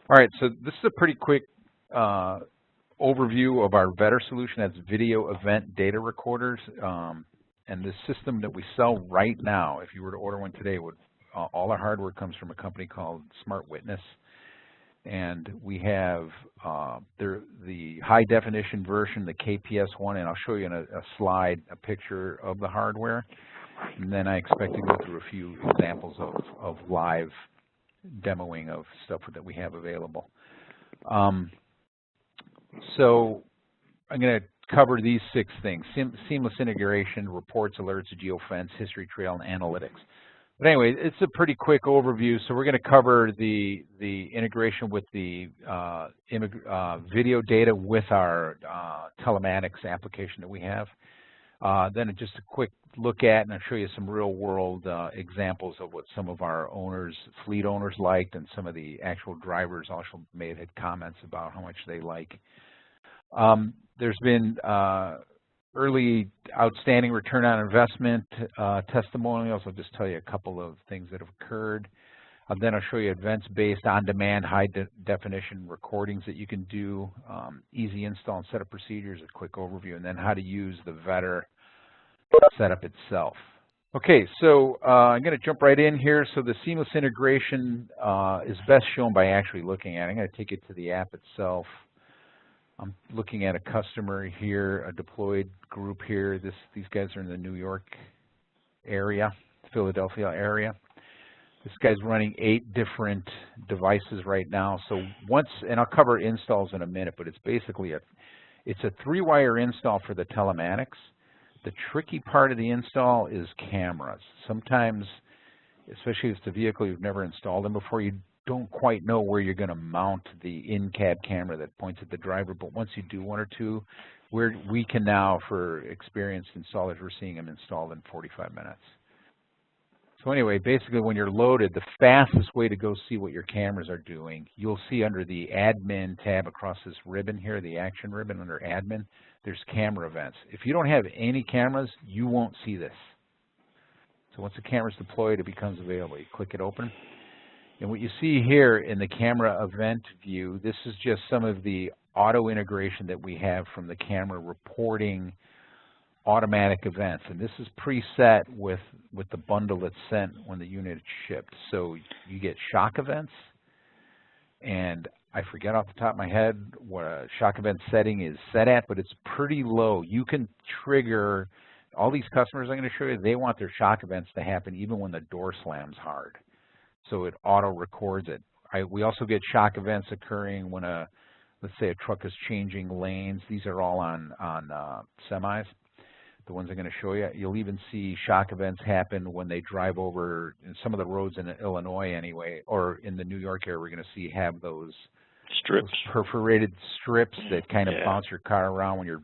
All right, so this is a pretty quick overview of our VEDR solution. That's video event data recorders. And the system that we sell right now, if you were to order one today, would all our hardware comes from a company called Smart Witness. And we have the high definition version, the KPS-1, and I'll show you in a slide a picture of the hardware. And then I expect to go through a few examples of live demoing of stuff that we have available. So I'm going to cover these 6 things: seamless integration, reports, alerts, geofence, history trail, and analytics. But anyway, it's a pretty quick overview. So we're going to cover the integration with the video data with our telematics application that we have. Then just a quick look at, and I'll show you some real-world examples of what some of our owners, fleet owners liked, and some of the actual drivers also had comments about how much they like. There's been early outstanding return on investment testimonials. I'll just tell you a couple of things that have occurred. Then I'll show you events-based, on-demand, high-definition recordings that you can do, easy install and setup procedures, a quick overview, and then how to use the VEDR setup itself. Okay, so I'm going to jump right in here. So the seamless integration is best shown by actually looking at it. I'm going to take you to the app itself. I'm looking at a customer here, a deployed group here. These guys are in the New York area, Philadelphia area. This guy's running 8 different devices right now. So and I'll cover installs in a minute, but it's basically it's a 3-wire install for the telematics. The tricky part of the install is cameras. Sometimes, especially if it's a vehicle you've never installed them before, you don't quite know where you're going to mount the in-cab camera that points at the driver. But once you do 1 or 2, we can now, for experienced installers, we're seeing them installed in 45 minutes. So anyway, basically when you're loaded, the fastest way to go see what your cameras are doing, you'll see under the admin tab across this ribbon here, the action ribbon under admin, there's camera events. If you don't have any cameras, you won't see this. So once the camera's deployed, it becomes available. You click it open. And what you see here in the camera event view, this is just some of the auto integration that we have from the camera reporting automatic events, and this is preset with the bundle that's sent when the unit is shipped. So you get shock events, and I forget off the top of my head what a shock event setting is set at, but it's pretty low. You can trigger all these customers I'm going to show you. They want their shock events to happen even when the door slams hard, so it auto records it. We also get shock events occurring when let's say a truck is changing lanes. These are all on semis. The ones I'm going to show you. You'll even see shock events happen when they drive over in some of the roads in Illinois anyway, or in the New York area. We're going to have those strips, those perforated strips that kind of bounce your car around when you're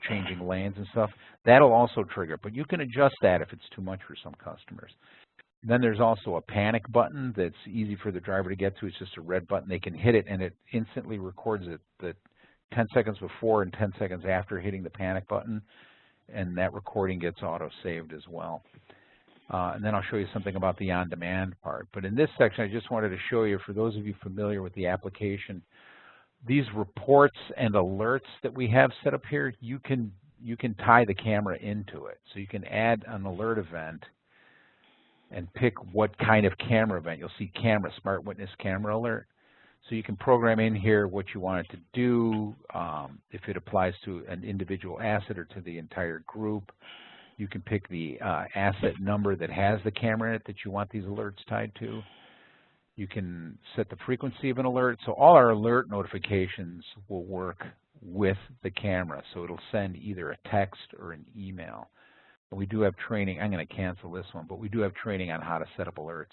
changing lanes and stuff. That'll also trigger, but you can adjust that if it's too much for some customers. And then there's also a panic button that's easy for the driver to get to. It's just a red button. They can hit it, and it instantly records it the 10 seconds before and 10 seconds after hitting the panic button. And that recording gets auto-saved as well. And then I'll show you something about the on-demand part. But in this section, I just wanted to show you, for those of you familiar with the application, these reports and alerts that we have set up here, you can tie the camera into it. So you can add an alert event and pick what kind of camera event. You'll see camera, Smart Witness camera alert. So you can program in here what you want it to do, if it applies to an individual asset or to the entire group. You can pick the asset number that has the camera in it that you want these alerts tied to. You can set the frequency of an alert. So all our alert notifications will work with the camera. So it'll send either a text or an email. We do have training. I'm going to cancel this one, but we do have training on how to set up alerts.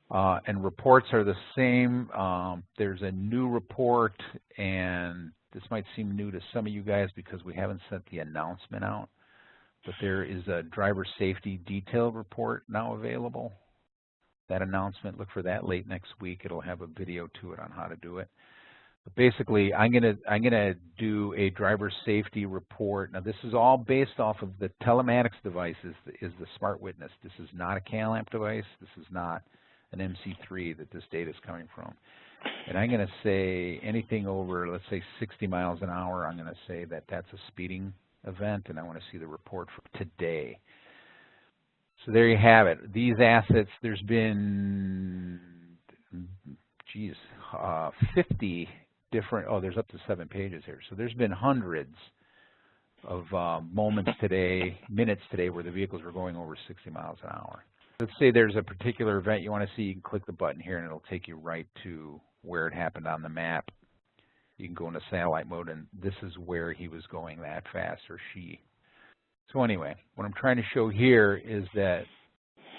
And reports are the same. There's a new report, and this might seem new to some of you guys because we haven't sent the announcement out, but there is a driver safety detailed report now available. That announcement, look for that late next week. It'll have a video to it on how to do it. But basically, I'm gonna do a driver safety report. Now, this is all based off of the telematics device is the Smart Witness. This is not a CalAmp device. This is not an MC3 that this data is coming from. And I'm going to say anything over, let's say 60 miles an hour, I'm going to say that that's a speeding event, and I want to see the report for today. So there you have it. These assets, there's been, 50 different, oh, there's up to 7 pages here. So there's been hundreds of moments today, minutes today, where the vehicles were going over 60 miles an hour. Let's say there's a particular event you want to see, you can click the button here and it'll take you right to where it happened on the map. You can go into satellite mode and this is where he was going that fast, or she. So anyway, what I'm trying to show here is that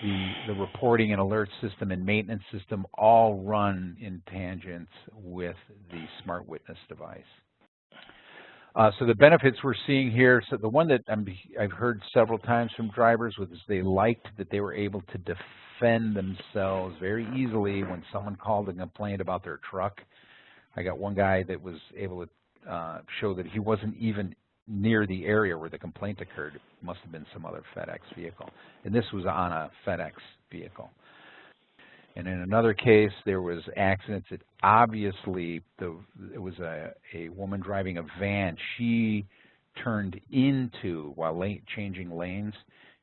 the reporting and alert system and maintenance system all run in tangents with the Smart Witness device. So the benefits we're seeing here, so the one that I've heard several times from drivers was they liked that they were able to defend themselves very easily when someone called and complained about their truck. I got one guy that was able to show that he wasn't even near the area where the complaint occurred. It must have been some other FedEx vehicle. And this was on a FedEx vehicle. And in another case, there was accidents that obviously it was a woman driving a van. She turned into, while changing lanes,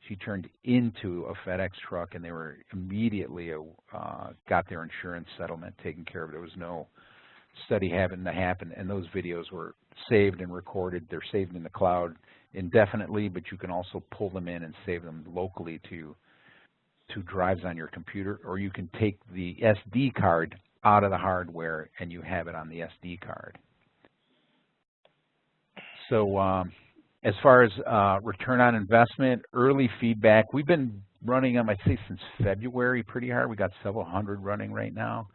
she turned into a FedEx truck, and they were immediately got their insurance settlement taken care of. There was no study having to happen, and those videos were saved and recorded. They're saved in the cloud indefinitely, but you can also pull them in and save them locally to drives on your computer, or you can take the SD card out of the hardware and you have it on the SD card. So as far as return on investment, early feedback, we've been running them, I'd say, since February pretty hard. We got several hundred running right now,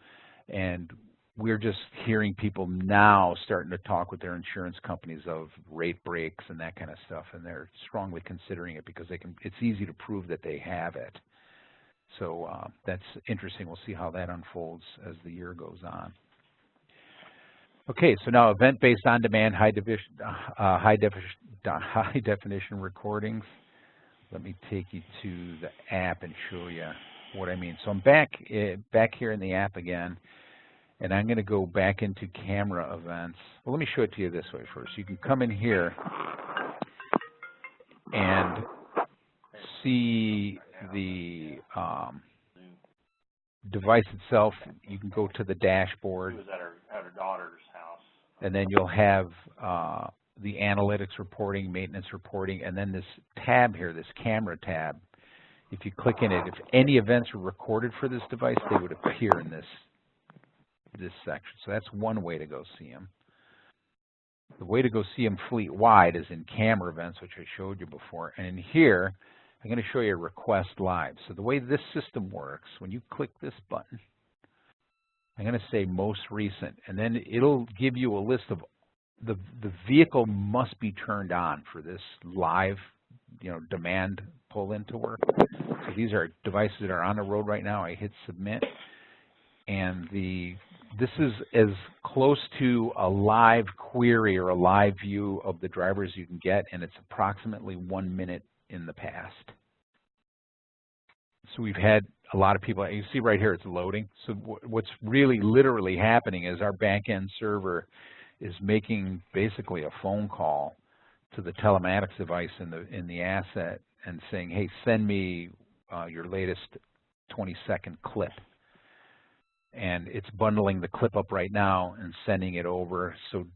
and we're just hearing people now starting to talk with their insurance companies of rate breaks and that kind of stuff, and they're strongly considering it because it's easy to prove that they have it. So that's interesting. We'll see how that unfolds as the year goes on. Okay, so now event-based on-demand high definition recordings. Let me take you to the app and show you what I mean. So I'm back here in the app again, and I'm going to go back into camera events. Well, let me show it to you this way first. You can come in here and see the device itself. You can go to the dashboard. She was at her daughter's house. And then you'll have the analytics reporting, maintenance reporting, and then this tab here, this camera tab. If you click in it, if any events were recorded for this device, they would appear in this section. So that's one way to go see them. The way to go see them fleet-wide is in camera events, which I showed you before. And in here, I'm going to show you a request live. So the way this system works, when you click this button, I'm going to say most recent, and then it'll give you a list of the vehicle must be turned on for this live, demand pull-in to work. So these are devices that are on the road right now. I hit submit, and this is as close to a live query or a live view of the driver as you can get, and it's approximately 1 minute in the past. So we've had a lot of people, you see right here it's loading. So what's really literally happening is our back-end server is making basically a phone call to the telematics device in the asset and saying, hey, send me your latest 20-second clip. And it's bundling the clip up right now and sending it over. So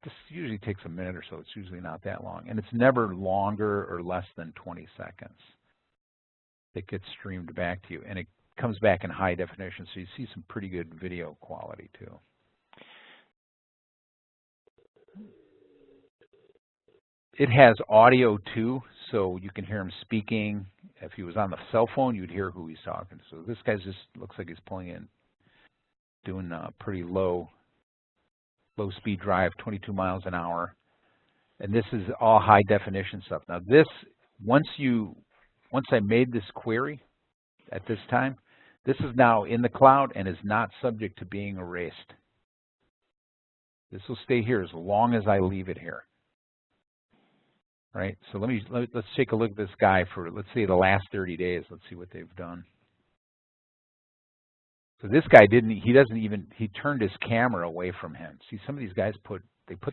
this usually takes a minute or so. It's usually not that long. And it's never longer or less than 20 seconds. It gets streamed back to you. And it comes back in high definition, so you see some pretty good video quality too. It has audio too, so you can hear him speaking. If he was on the cell phone, you'd hear who he's talking. So this guy just looks like he's pulling in, doing a pretty low speed drive, 22 miles an hour. And this is all high definition stuff. Now this, once I made this query at this time, this is now in the cloud and is not subject to being erased. This will stay here as long as I leave it here. Right? So let's take a look at this guy for, let's say, the last 30 days. Let's see what they've done. So this guy he turned his camera away from him. See, some of these guys put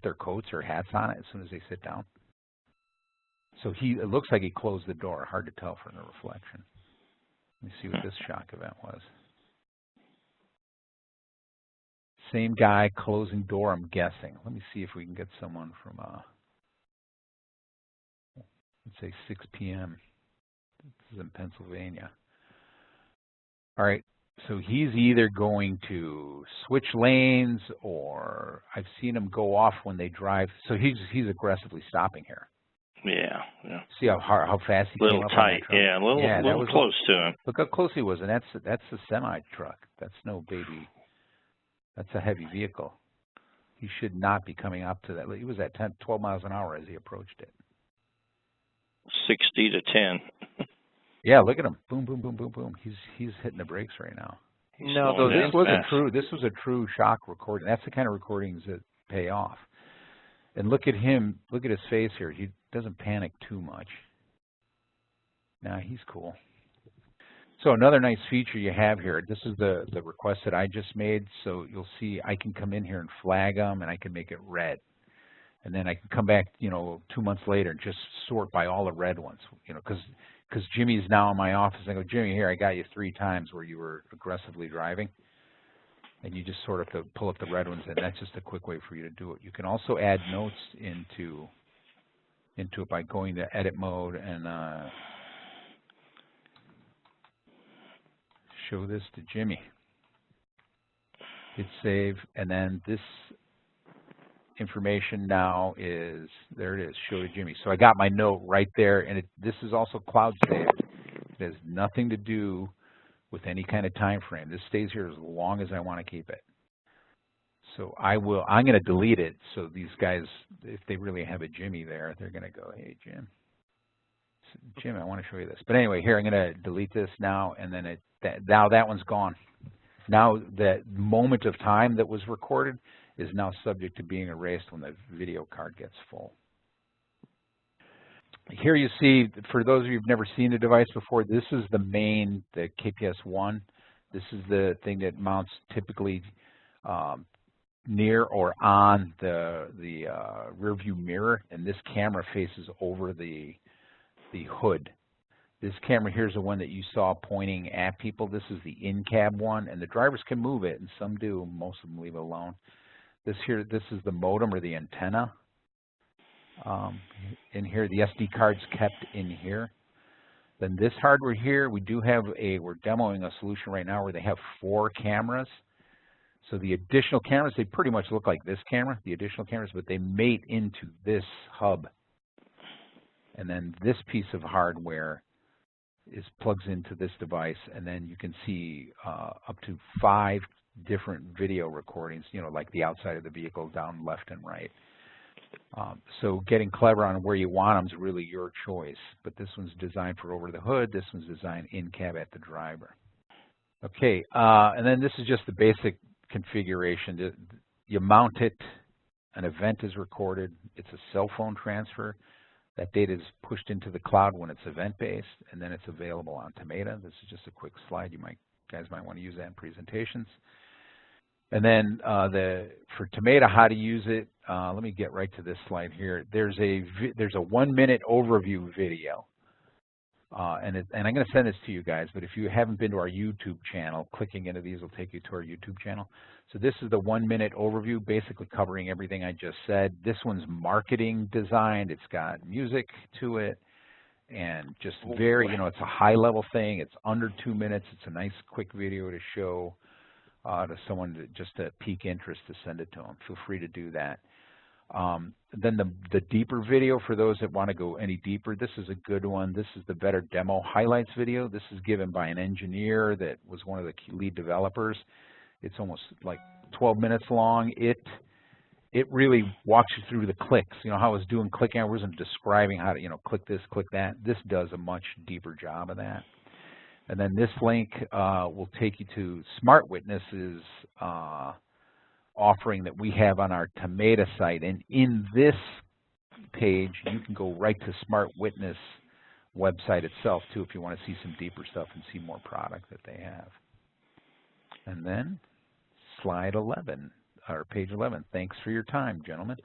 their coats or hats on it as soon as they sit down. So it looks like he closed the door. Hard to tell from the reflection. Let me see what this shock event was. Same guy, closing door, I'm guessing. Let me see if we can get someone from, let's say 6 p.m. This is in Pennsylvania. All right, so he's either going to switch lanes, or I've seen him go off when they drive. So he's aggressively stopping here. Yeah, yeah. See how fast he came up on that truck? Yeah, a little close to him. Look how close he was, and that's a semi truck. That's no baby. That's a heavy vehicle. He should not be coming up to that. He was at 12 miles an hour as he approached it. 60 to 10. Yeah, look at him. Boom, boom, boom, boom, boom. He's hitting the brakes right now. No, this was a true shock recording. That's the kind of recordings that pay off. And look at him. Look at his face here. He doesn't panic too much. Nah, he's cool. So another nice feature you have here, this is the request that I just made. So you'll see I can come in here and flag them, and I can make it red. And then I can come back, 2 months later and just sort by all the red ones, because Jimmy's now in my office. I go, Jimmy, here, I got you 3 times where you were aggressively driving. And you just sort of have to pull up the red ones, and that's just a quick way for you to do it. You can also add notes into it by going to edit mode and show this to Jimmy. Hit save, and then this information now is, there it is, show to Jimmy. So I got my note right there, and this is also cloud saved. It has nothing to do with any kind of time frame. This stays here as long as I want to keep it. So I'm going to delete it, so these guys, if they really have a Jimmy there, they're going to go, hey, Jim, I want to show you this. But anyway, here, I'm going to delete this now, and then now that one's gone. Now that moment of time that was recorded is now subject to being erased when the video card gets full. Here you see, for those of you who've never seen the device before, this is the main, the KPS-1. This is the thing that mounts typically near or on the rear view mirror, and this camera faces over the hood. This camera here is the one that you saw pointing at people. This is the in-cab one, and the drivers can move it, and some do. Most of them leave it alone. This is the modem or the antenna. In here, the SD card's kept in here. Then this hardware here, we're demoing a solution right now where they have 4 cameras. So the additional cameras, they pretty much look like this camera, the additional cameras, but they mate into this hub. And then this piece of hardware plugs into this device, and then you can see up to 5 different video recordings, like the outside of the vehicle, down, left, and right. So getting clever on where you want them is really your choice. But this one's designed for over the hood. This one's designed in cab at the driver. Okay, and then this is just the basic configuration. You mount it, an event is recorded. It's a cell phone transfer. That data is pushed into the cloud when it's event-based, and then it's available on TeMeDa. This is just a quick slide. You guys might want to use that in presentations. And then for TeMeDa, how to use it. Let me get right to this slide here. There's a 1-minute overview video, and I'm going to send this to you guys. But if you haven't been to our YouTube channel, clicking into these will take you to our YouTube channel. So this is the 1-minute overview, basically covering everything I just said. This one's marketing designed. It's got music to it, and just very, it's a high-level thing. It's under 2 minutes. It's a nice, quick video to show to someone just to pique interest, to send it to them. Feel free to do that. Then the deeper video, for those that want to go any deeper, this is a good one. This is the VEDR demo highlights video. This is given by an engineer that was one of the lead developers. It's almost like 12 minutes long. It really walks you through the clicks. How I was doing clicking, I wasn't describing how to, click this, click that. This does a much deeper job of that. And then this link will take you to Smart Witness's offering that we have on our TeMeDa site. And in this page, you can go right to Smart Witness website itself, too, if you want to see some deeper stuff and see more product that they have. And then slide 11, or page 11. Thanks for your time, gentlemen.